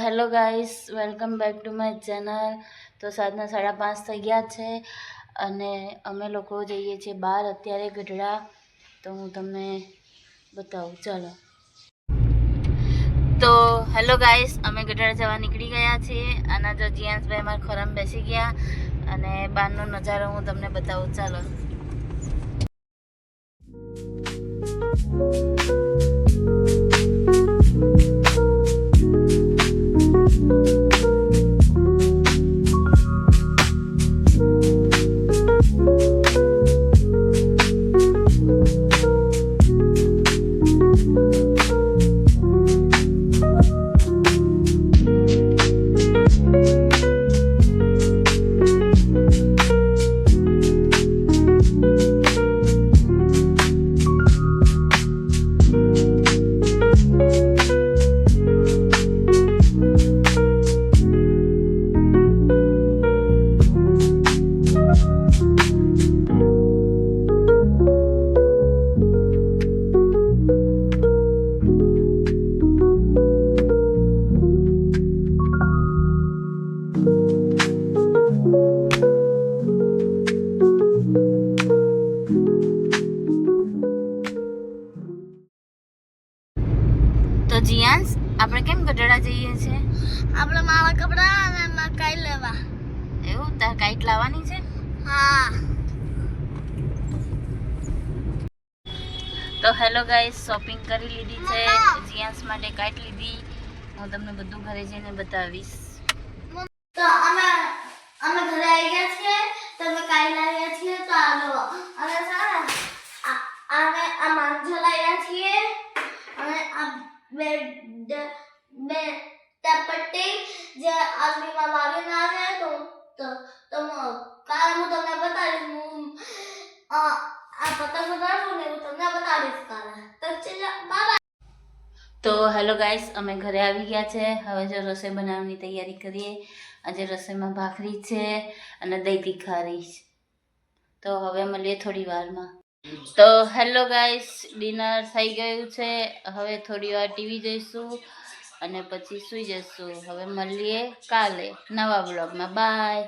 Hello guys, welcome back to my channel. તો સાંજના 5:30 થઈ ગયા છે અને અમે લોકો જઈએ છીએ બહાર અત્યારે ગઢડા. તો હું તમને બતાવું, ચાલો. તો હેલો ગાઈસ, અમે ગઢડા જવા નીકળી ગયા છીએ અને જો જીયાંશભાઈ અમારા ખોરામાં બેસી ગયા અને બહારનો નજારો હું તમને બતાવું, ચાલો. તો જીયાંશ, આપણે કેમ ગઢડા જઈએ છીએ? આપણે મારા કપડા અને મકાઈ લેવા. એવું? તાર કાઈટ લાવવાની છે? હા. તો હેલો ગાઈસ, શોપિંગ કરી લીધી છે. જીયાંશ માટે કાઈટ લીધી. હું તમને બધું ઘરે જઈને બતાવીશ. તો અમે ઘરે આવી ગયા છીએ. તમે કાઈ લાવ્યા છીએ તો આલો. અને સારા આ માંજો લાવ્યા છીએ અને આ બે ટપટી જે આલમીમાં મારી ના છે તો કાલે હું તમને બતાવીશ. હું આ પતંગ ઉડાડું ને હું તમને બતાવીશ કાલે. તો ચલો, બાય. તો હેલો ગાઈસ, અમે ઘરે આવી ગયા છે. હવે જો રસોઈ બનાવવાની તૈયારી કરીએ. આજે રસોઈમાં ભાખરી છે અને દહીં તીખારી. તો હવે મળીએ થોડી વારમાં. તો હેલો ગાઈસ, ડિનર થઈ ગયું છે. હવે થોડી વાર ટીવી જોઈશું અને પછી સૂઈ જઈશું. હવે મળીએ કાલે નવા બ્લોગમાં. બાય.